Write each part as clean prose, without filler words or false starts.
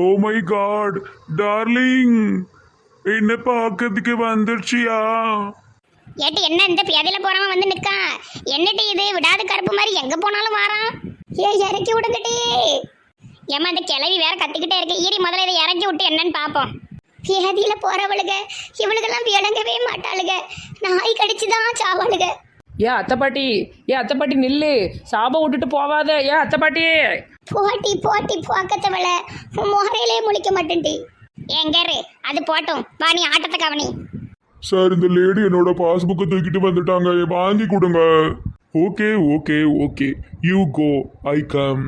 Oh my God darling, என்ன பார்க்கறதுக்கு வந்துருச்சியா? ஏட்டு என்ன இந்த பேதையில போறவன் வந்து நிக்கான்? என்னட்டு இது விடாத கருப்பு மாதிரி எங்க போனாலும் வாரான். இறக்கி விடுங்கட்டி. ஏமா இந்த கிளவி வேற கத்திக்கிட்டே இருக்கு. ஈரி முதல்ல இதை இறக்கி விட்டு என்னன்னு பாப்போம். பேதியில போறவளுக இவளுக்கெல்லாம் விளங்கவே மாட்டாளுக. நாய் கடிச்சுதான் சாவாளுக. ஏன் அத்தை பாட்டி நில்லு, சாபம் விட்டுட்டு போவாத. ஏன் அத்தை பாட்டி? போட்டி போக்கத்தவள முகரையிலே முழிக்க மாட்டேன்டி. எங்கரு அது போட்டும், வா நீ ஆட்டத்தை கவனி. சார், இந்த லேடி என்னோட பாஸ்புக்கை தூக்கிட்டு வந்துட்டாங்க, வாங்கி கொடுங்க. Okay okay okay, you go, I come.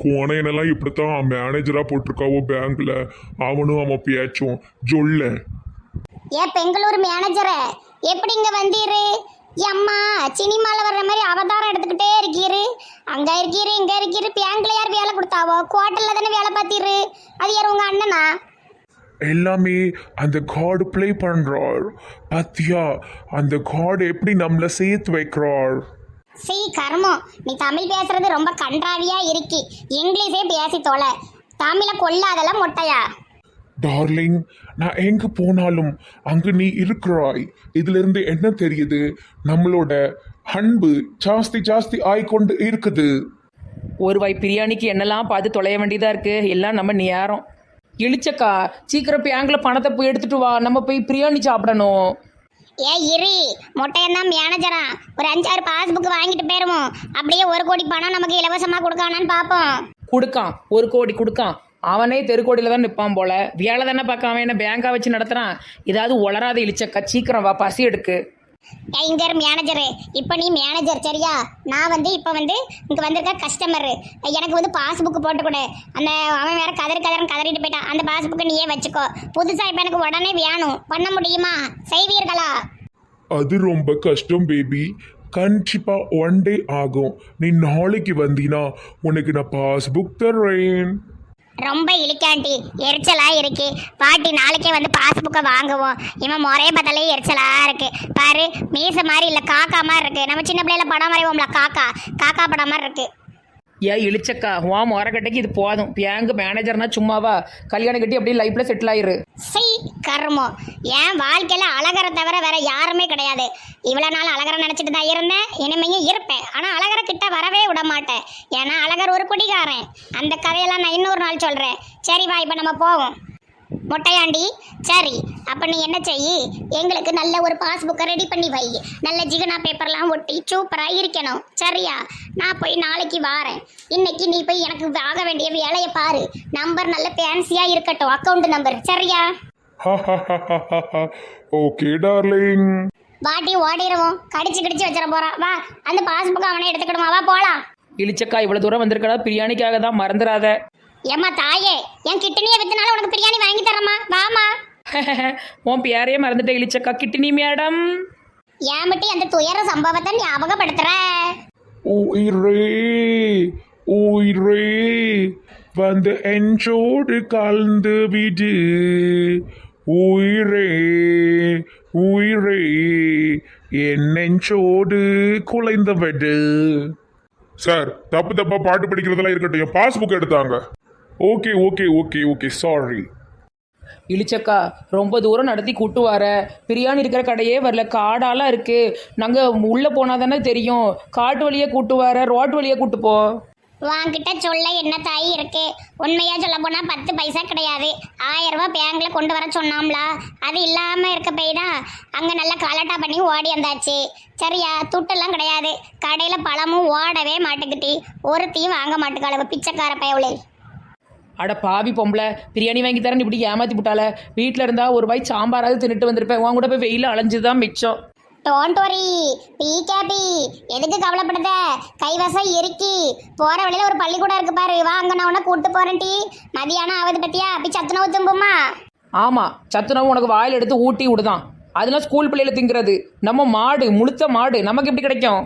கோணையனெல்லாம் இப்படித்தான் மேனேஜரா போட்டிருக்காவோ பேங்க்ல. அவனும் அவன் பேச்சும் சொல்ல. பெங்களூர் மேனேஜர எப்படி இங்க வந்தீரு? அம்மா சினிமால வர்ற மாதிரி அவதாரம் எடுத்துக்கிட்டே இருக்கீரு. அங்க இருக்கீரு இங்க இருக்கீரு. பேங்க்ல யார் வேலை கொடுத்தாவோ? குவார்டர்ல தானே வேலை பார்த்தீரு. அது யார் உங்க அண்ணனா? எல்லாமே அந்த கார்டு ப்ளே பண்றார். பாத்தியா அந்த கார்டு எப்படி நம்மள சேர்த்து வைக்கிறார்? கர்மம், நீ தமிழ் பேசுறது ரொம்ப கன்றாவியா இருக்கு. இங்கிலீஷே பேசி தொலை. தமிழை கொள்ளாதெல்லாம் மொட்டையா? டார்லிங், நான் எங்க போனாலும் அங்கு நீ இருக்கிறாய். இதுல இருந்து என்ன தெரியுது? நம்மளோட அன்பு ஜாஸ்தி ஜாஸ்தி ஆயிக்கொண்டு இருக்குது. ஒரு வாய் பிரியாணிக்கு என்னெல்லாம் பார்த்து தொலைய வேண்டியதா இருக்கு. எல்லாம் நம்ம நேரம். இழிச்சக்கா, சீக்கிரம் பேங்கில் பணத்தை போய் எடுத்துட்டு வா, நம்ம போய் பிரியாணி சாப்பிடணும். இரு, மொட்டையந்தான் மேனேஜரா. ஒரு 5-6 பாஸ்புக் வாங்கிட்டு போயிருவோம். அப்படியே 1 கோடி பணம் நமக்கு இலவசமா கொடுக்கானான்னு பாப்போம். கொடுக்கான், 1 கோடி கொடுக்கான். அவனே தெருக்கோடியில் தான் நிற்பான் போல. வேலை தானே பார்க்க அவன் என்ன பேங்காக வச்சு நடத்துகிறான். ஏதாவது உளராத இழிச்சக்கா, சீக்கிரம் வா, பசி எடுக்கு. இங்க மேனேஜரு, இப்போ நீ மேனேஜர் சரியா? நான் இப்போ இங்கே வந்திருக்க கஸ்டமரு. எனக்கு பாஸ்புக் போட்டு கொடு. அந்த அவன் வேற கதறிட்டு போயிட்டான். அந்த பாஸ்புக்கை நீயே வச்சுக்கோ. புதுசாக இப்போ எனக்கு உடனே வேணும். பண்ண முடியுமா? செய்வீர்களா? அது ரொம்ப கஷ்டம் பேபி. கண்டிப்பா 1 டே ஆகும். நீ நாளைக்கு வந்தீனா உனக்கு நான் பாஸ்புக் தர்றேன். ரொம்ப இழிக்காண்டி எரிச்சலா இருக்கு. பாட்டி நாளைக்கே பாஸ்புக்கை வாங்குவோம். இவன் முறைய பார்த்தாலே எரிச்சலா இருக்கு. பாரு, மீச மாதிரி இல்லை, காக்கா மாதிரி இருக்கு. நம்ம சின்ன பிள்ளைல படம் வரைவோம்ல, காக்கா படம் மாதிரி இருக்கு. ஏன் இழிச்சக்கா, உன் முறக்கட்டைக்கு இது போதும். பேங்க் மேனேஜர்னா சும்மாவா? கல்யாணம் கட்டி அப்படியே லைஃப்ல செட்டில் ஆயிரு. கர்மம், என் வாழ்க்கையில அழகரை தவிர வேற யாருமே கிடையாது. இவ்வளவு நாள் அழகரை நினைச்சிட்டு தான் இருந்தேன், இனிமையும் இருப்பேன். ஆனா அழகரை கிட்ட வரவே விட மாட்டேன். ஏன்னா அழகர் ஒரு குடிகாரன். அந்த கதையெல்லாம் நான் இன்னொரு நாள் சொல்றேன். சரி வா, இப்ப நம்ம போவோம். மொட்டையாண்டி, சரி அப்ப நீ என்ன செய்யி, எங்களுக்கு நல்ல ஒரு பாஸ்புக்கை ரெடி பண்ணி வை. நல்ல ஜிகனா பேப்பர்லாம் ஒட்டி சூப்பரா இருக்கணும் சரியா? நான் போய் நாளைக்கு வாரேன். இன்னைக்கு நீ போய் எனக்கு ஆக வேண்டிய வேலையை பாரு. நம்பர் நல்ல ஃபேன்சியா இருக்கட்டும், அக்கௌண்ட் நம்பர் சரியா? Okay darling. பாட்டி ஓடிடுவோம், கடிச்சு வச்சிட போறான். வா, அந்த பாஸ்புக் அவனை எடுத்துக்கிடுமா, வா போலாம். இழிச்சக்கா, இவ்வளவு தூரம் வந்திருக்கா பிரியாணிக்காக தான், மறந்துடாத. ஏம்மா தாயே, என் கிட்டனியை வித்தனால உனக்கு பிரியாணி வாங்கி தரமா, வாமா. உன் பேரையே மறந்துட்ட இழிச்சக்கா, கிட்டினி மேடம். ஏன் மட்டும் அந்த துயர சம்பவத்தை ஞாபகப்படுத்துற? உயிரே வந்து என்னோடு கலந்து விடு. உயிரே என் நெஞ்சோடு குலைந்து விடு. சார், தப்பா பாட்டு படிக்கிறதெல்லாம் இருக்கட்டும், என் பாஸ்புக் எடுத்தாங்க. Okay okay okay okay sorry. இழிச்சக்கா, ரொம்ப தூரம் நடத்தி கூட்டு வர. பிரியாணி இருக்கிற கடையே வரல, காடாலாம் இருக்கு. நாங்கள் உள்ளே போனால் தானே தெரியும். காட்டு வழியே கூட்டு வர, ரோட்டு வழியே கூட்டு போ. வாங்கிட்ட சொல்ல என்ன தாய் இருக்கு? உண்மையா சொல்ல போனா 10 பைசா கிடையாது. 1000 ரூபாய் பேங்க்ல கொண்டு வர சொன்னோம்ல, அது இல்லாம இருக்க போய் தான் அங்க நல்ல கலட்டா பண்ணி ஓடி வந்தாச்சு சரியா? துட்டெல்லாம் கிடையாது. கடையில பழமும் ஓடவே மாட்டுக்கிட்டி. ஒருத்தையும் வாங்க மாட்டுக்காளவு பிச்சைக்கார பயவுளே. அட பாவி பொம்பளை, பிரியாணி வாங்கி தரேன் இப்படி ஏமாத்தி விட்டால. வீட்டில் இருந்தால் ஒரு வாய் சாம்பாராவது தின்னுட்டு வந்திருப்பேன். உன் கூட போய் வெயில் அலைஞ்சுதான் மிச்சம். டோன்ட் வரி கேபி, எதுக்கு கவலைப்படுத? கைவசம் இருக்கி போற வழியில ஒரு பள்ளிக்கூடம் இருக்கு பாரு, வா அங்க நான் உன்னை கூட்டு போறேன். மதியானம் ஆகுது பத்தியா? அப்படி சத்துணவு தும்புமா? ஆமாம், சத்துணவு உனக்கு வாயில் எடுத்து ஊட்டி விடுதான். அதெல்லாம் ஸ்கூல் பிள்ளையில திங்கிறது. நம்ம மாடு, முழுத்த மாடு, நமக்கு எப்படி கிடைக்கும்?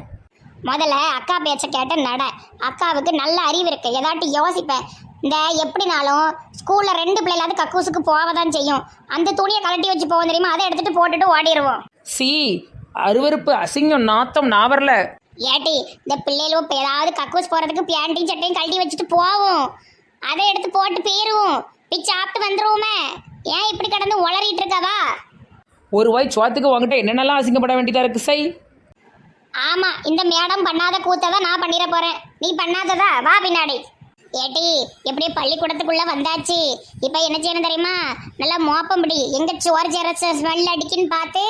முதல்ல அக்கா பேச்ச கேட்ட நட. அக்காவுக்கு நல்ல அறிவு இருக்கு, ஏதாட்டி யோசிப்பேன். இந்த எப்படினாலும் ஸ்கூல்ல 2 பிள்ளைகளாவது கக்கூசுக்கு போவதான் செய்யும். அந்த துணியை கலட்டி வச்சு போவோம் தெரியுமா? அதை எடுத்துட்டு போட்டுட்டு ஓடிடுவோம். அருவருப்பு, அசிங்கம், நாத்தம், நான் வரல. ஏட்டி, இந்த பிள்ளைகளும் ஏதாவது கக்கூஸ் போறதுக்கு பேண்டையும் சட்டையும் கழட்டி வச்சுட்டு போவோம். அதை எடுத்து போட்டு போயிருவோம். போய் சாப்பிட்டு வந்துருவோமே. ஏன் இப்படி கிடந்து உளறிட்டு இருக்கவா? ஒரு வாய் சோத்துக்கு உங்ககிட்ட என்னென்னலாம் அசிங்கப்பட வேண்டியதாக இருக்குது சை. ஆமா, இந்த மேடம் பண்ணாத கூத்ததான் நான் பண்ணிட போறேன். நீ பண்ணாததா? வா பின்னாடி. ஏட்டி எப்படியே பள்ளிக்கூடத்துக்குள்ள வந்தாச்சு. இப்ப என்ன செய்யணும் தெரியுமா? நல்லா மோப்பம்படி எங்க சோறு சேர ஸ்மெல் அடிக்குன்னு பார்த்து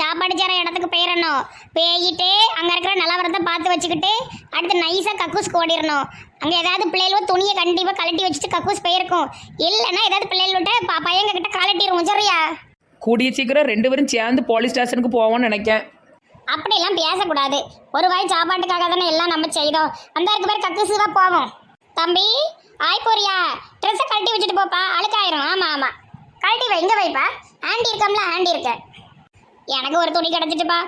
சாப்பாடு சேர இடத்துக்கு போயிடணும். போயிட்டு அங்க இருக்கிற நிலவரத்தை பார்த்து வச்சுக்கிட்டு அடுத்து நைஸா கக்கூஸ் ஓடிடணும். அங்க ஏதாவது பிள்ளைகளோ துணியை கண்டிப்பா கழட்டி வச்சுட்டு கக்கூஸ் போயிருக்கும். இல்லைன்னா ஏதாவது பிள்ளைகளோட பையங்க கிட்ட கழட்டிடுவோம். சரியா? கூடிய சீக்கிரம் 2 பேரும் சேர்ந்து போலீஸ் ஸ்டேஷனுக்கு போவோம்னு நினைக்கேன். அப்படியெல்லாம் பேசக்கூடாது. ஒரு வாய் சாப்பாட்டுக்காக தானே எல்லாம் நம்ம செய்தோம். அந்த இருக்கு பேர் கக்கூசுவா போவோம். தம்பி ஆய் போறியா? ட்ரெஸ்ஸை கழட்டி வச்சுட்டு போப்பா, அழுக்காயிரும். ஆமா ஆமா, கழட்டி வை. இங்க வைப்பா. ஆண்டி இருக்கம்ல, ஆண்டி இருக்க. எனக்கு ஒரு துணி கிடைச்சிட்டுப்பா.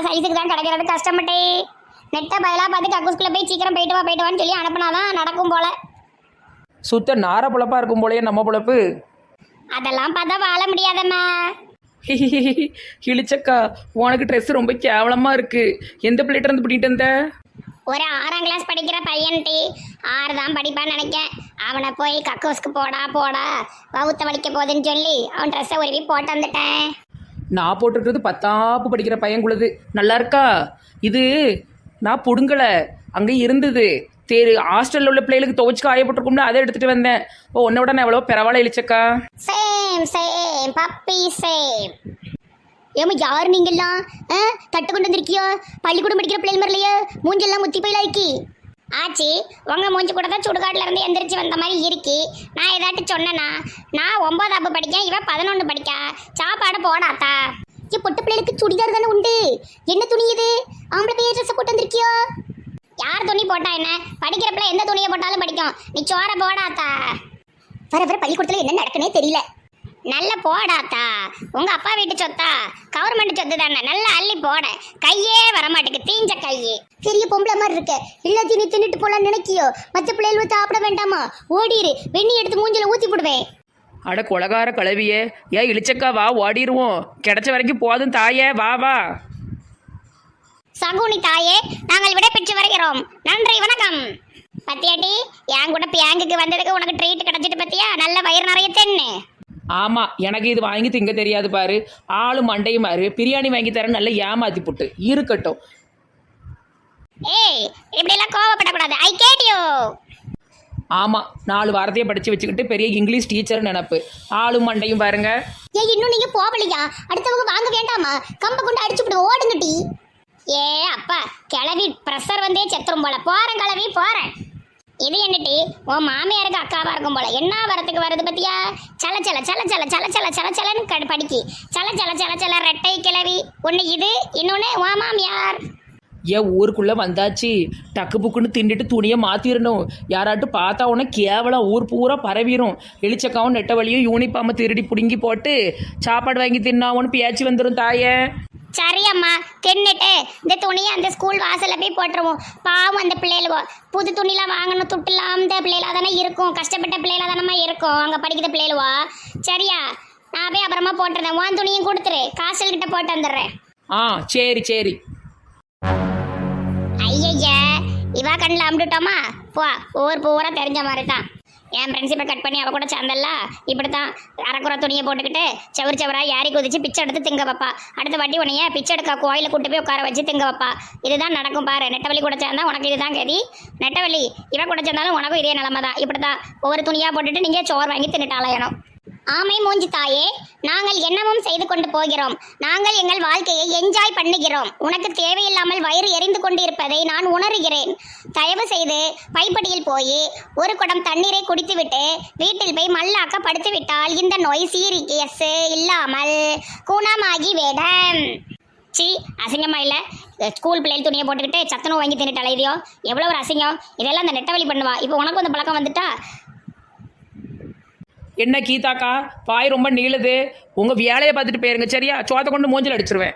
சைஸுக்கு தான் கிடைக்கிறது கஷ்டப்பட்டே. நெட்ட பயலா பார்த்து கக்கூஸ்குள்ள போய் சீக்கிரம் போயிட்டு வான்னு சொல்லி அனுப்புனாதான் நடக்கும் போல. சுத்த நார பொழப்பா இருக்கும் போலயே நம்ம பொழப்பு. அதெல்லாம் பார்த்தா வாழ முடியாதம்மா. இழிச்சக்கா, உனக்கு ட்ரெஸ் ரொம்ப கேவலமாக இருக்குது. எந்த பிள்ளைகிட்ட இருந்து பிடிக்கிட்டு வந்த? ஒரு 6ஆம் கிளாஸ் படிக்கிற பையன்ட்டி. 6 தான் படிப்பான்னு நினைக்கேன். அவனை போய் கக்கூஸ்க்கு போடா வவுத்த வலிக்க போகுதுன்னு சொல்லி அவன் ட்ரெஸ்ஸை உருவி போட்டு வந்துட்டேன். நான் போட்டுருக்கிறது 10ஆப்பு படிக்கிற பையன்குள்ளது. நல்லா இருக்கா? இது நான் பிடுங்கலை, அங்கே இருந்தது. ஹாஸ்டலில் உள்ள பிள்ளைகளுக்கு துவைச்சு காயப்பட்டிருக்கும்ல, அதை எடுத்துகிட்டு வந்தேன். உன்னை விட நான் எவ்வளோ பரவாயில்ல இழிச்சக்கா. Same puppy same. ஏமா யார் நீங்கெல்லாம்? தட்டு கொண்டு வந்திருக்கியோ? பள்ளிக்கூடம் படிக்கிற பிள்ளைகள் மாதிரிலையோ? மூஞ்செல்லாம் முத்தி போயிலாக்கி ஆச்சு. உங்க மூஞ்சி கூட தான் சுடுகாட்டில் இருந்து எந்திரிச்சு வந்த மாதிரி இருக்கு. நான் ஏதாட்டு சொன்னேன்னா? நான் 9ஆப்பு படிக்கேன், இவன் 11 படிக்கா. சாப்பாடு போடாத்தா. பொட்டு பிள்ளைகளுக்கு சுடிதார் தானே உண்டு. என்ன துணி இது? ஆம்பளை பையன் ட்ரெஸ் போட்டு வந்திருக்கியோ? யார் துணி போட்டா என்ன? படிக்கிற பிள்ளை எந்த துணியை போட்டாலும் படிக்கும். நீ சோற போடாத்தா. வர பள்ளிக்கூடத்துல என்ன நடக்குன்னே தெரியல. நல்ல போடாத்தா. உங்க அப்பா வீட்டு சொத்தா? கவர்மெண்ட் சொத்து தானே, நல்லா அள்ளி போட. கையே வரமாட்டேக்கு, தீஞ்ச கையே. பெரிய பொம்பளை மாதிரி இருக்க. எல்லாத்தையும் நீ தின்னுட்டு போலான்னு நினைக்கியோ? மற்ற பிள்ளைகள் சாப்பிட வேண்டாமா? ஓடிரு, வெண்ணி எடுத்து மூஞ்சில ஊத்தி போடுவேன். அட கொலகார கலவியே, ஏன் இழிச்சக்கா வா, ஓடிடுவோம். கிடைச்ச வரைக்கும் போதும் தாயே, வா வா. சகுனி தாயே, நாங்கள் விட பெற்று வருகிறோம். நன்றி, வணக்கம். பத்தியாட்டி, என் கூட பேங்குக்கு வந்ததுக்கு உனக்கு ட்ரீட் கிடைச்சிட்டு பத்தியா? நல்ல வயிறு நிறைய தென்னு. ஆமாம், எனக்கு இது வாங்கி திங்க தெரியாது பாரு. ஆளு மண்டையும் மாறு. பிரியாணி வாங்கி தரேன், நல்லா ஏமாத்தி போட்டு இருக்கட்டும். ஏய், இப்படிலாம் கோவப்படக்கூடாது. ஐ கேட் யூ. ஆமாம், 4 வாரத்தையே படித்து வச்சுக்கிட்டு பெரிய இங்கிலீஷ் டீச்சர் நினப்பு. ஆளும் மண்டையும் பாருங்க. ஏய், இன்னும் நீங்க போகலையா? அடுத்தவங்க வாங்க வேண்டாமா? கம்ப கொண்டு அடிச்சு விட்டு ஓடுங்கட்டி. ஏ அப்பா, கிளவி ப்ரெஷர் வந்தே செத்துரும் போல. போறேன் கிளவி, போறேன். இது என்னட்டி உன் மாமியாருக்கு அக்காவா இருக்கும் போல. என்ன வரத்துக்கு வருது பத்தியா? சல சல சல சல சல சல சல சலன்னு படிக்கி. சல சல சல சல ரெட்டை கிளவி. ஒன்று இது, இன்னொன்று உன் மாமியார். ஏன் ஊருக்குள்ளே வந்தாச்சு, டக்கு புக்குன்னு திண்டுட்டு துணியை மாற்றிடணும். யாராட்டு பார்த்தா உடனே கேவலம் ஊர் பூரா பரவிடும். எலிச்சக்காவும் நெட்ட வழியும் யூனிஃபார்மை திருடி பிடுங்கி போட்டு சாப்பாடு வாங்கி தின்னாவோன்னு பேச்சு வந்துடும் தாயே. சரி அம்மா, தின்னுட்டு இந்த துணியை அந்த ஸ்கூல் வாசல்ல போய் போட்டுருவோம். பாவம் அந்த பிள்ளைகளுவோ. புது துணிலாம் வாங்கணும், துட்டுலாம் அந்த பிள்ளைகளாக தானே இருக்கும். கஷ்டப்பட்ட பிள்ளைகளாக தானே இருக்கும் அங்கே படிக்கிற பிள்ளைகளுவோ. சரியா? நான் போய் அப்புறமா போட்டுறேன். உன் துணியும் கொடுத்துரு, காசல் கிட்ட போட்டு வந்துடுறேன். சரி சரி. ஐயா, இவா கண்ணில் அம்பிட்டுட்டோமா? போ, ஊர் பூரா தெரிஞ்ச மாதிரி தான். என் ஃப்ரெண்ட்ஷிப்பை கட் பண்ணி அவள் கூட சேர்ந்தல்ல. இப்படி தான் அரைக்குறை துணியை போட்டுக்கிட்டு செவராக ஏறி குதிச்சு பிச்சை எடுத்து திங்க வைப்பா. அடுத்த வாட்டி உன்னைய பிச்சை எடுக்க கோயிலை கூட்டு போய் உட்கார வச்சு திங்க வைப்பா. இதுதான் நடக்கும் பாரு. நெட்டவழி கூட சேர்ந்தா உனக்கு இதுதான் கதி. நெட்டவழி இவன் கூட சேர்ந்தாலும் உனக்கும் இதே நிலமை தான். இப்படி தான் ஒவ்வொரு துணியாக போட்டுட்டு நீங்கள் சோறு வாங்கி தின்னுட்டாலையணும். ஆமை மூஞ்சி தாயே, நாங்கள் என்னமும் செய்து கொண்டு போகிறோம். நாங்கள் எங்கள் வாழ்க்கையை என்ஜாய் பண்ணுகிறோம். உனக்கு தேவையில்லாமல் வயிறு எரிந்து கொண்டு இருப்பதை நான் உணர்கிறேன். தயவு செய்து பைப்படியில் போய் ஒரு குடம் தண்ணீரை குடித்துவிட்டு வீட்டில் போய் மல்லாக்க படுத்து விட்டால் இந்த நோய் சீரியஸ் இல்லாமல் குணமாகி வேடம். சி, அசிங்கமா இல்லை? ஸ்கூல் பிள்ளைகள் துணியை போட்டுக்கிட்டு சத்துணவு வாங்கி தின்னுட்டாலே இதையோ எவ்வளோ ஒரு அசிங்கம். இதெல்லாம் அந்த நெட்டவழி பண்ணுவா. இப்போ உனக்கு அந்த பழக்கம் வந்துட்டா? என்ன கீதாக்கா, பாய் ரொம்ப நீளுது. உங்கள் வேலையை பார்த்துட்டு போயிருங்க சரியா? சோத்தை கொண்டு மூஞ்சில் அடிச்சிருவேன்.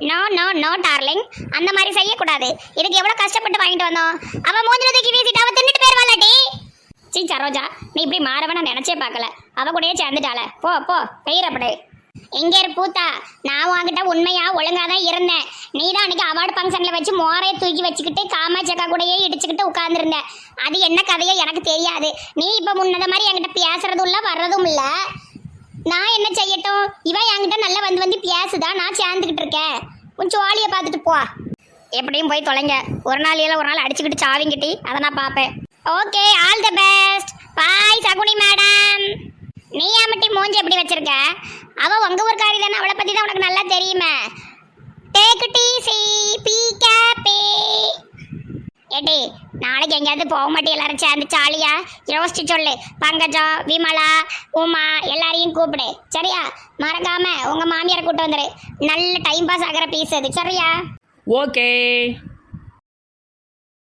நோ நோ நோ டார்லிங், அந்த மாதிரி செய்யக்கூடாது. இதுக்கு எவ்வளோ கஷ்டப்பட்டு வாங்கிட்டு வந்தோம். அவன் மூஞ்சில தூக்கி வீசிட்டு அவன் தின்னுட்டு போயிருவாளாட்டி. சி சரோஜா, நீ இப்படி மாறவ நான் நினச்சே பார்க்கல. அவ கூடயே சேர்ந்துட்டாள. போ போ, பெயர் அப்படி. எங்க இரு பூத்தா, நான் உன்கிட்ட உண்மையா ஒழுங்கா தான் இருந்தேன். நீ தான் அன்னைக்கு அவார்டு ஃபங்க்ஷன்ல வச்சு மோரையை தூக்கி வச்சுக்கிட்டு காமாச்சக்கா கூடயே இடிச்சுக்கிட்டு உட்கார்ந்துருந்த. அது என்ன கதையோ எனக்கு தெரியாது. நீ இப்ப முன்னத மாதிரி என்கிட்ட பேசுறதும் இல்ல வர்றதும் இல்ல. நான் என்ன செய்யட்டும்? இவன் என்கிட்ட நல்லா வந்து பேசுதா, நான் சேர்ந்துக்கிட்டு இருக்கேன். கொஞ்சம் ஜாலியை பார்த்துட்டு போ. எப்படியும் போய் தொலைங்க. ஒரு நாள் இல்லை ஒரு நாள் அடிச்சுக்கிட்டு சாவிங்கிட்டி, அதை நான் பார்ப்பேன். Okay, all the best. Bye Shakuni madam. நீ ஏமட்டி மூஞ்சி எப்படி வச்சிருக்க? அவ உங்க ஊர்க்காரி தானே, அவளை பத்தி தான் உனக்கு நல்லா தெரியுமே. Take it easy, be happy. ஏடி, நாளைக்கு எங்கேயாவது போக மாட்டே எல்லாரும் சேர்ந்து சாலியா யோசிச்சு சொல்லு. பங்கஜம், விமலா, உமா எல்லாரையும் கூப்பிடு சரியா? மறக்காம உங்க மாமியாரை கூட்டு வந்துரு. நல்ல டைம் பாஸ் ஆகிற பீஸ் அது சரியா? ஓகே.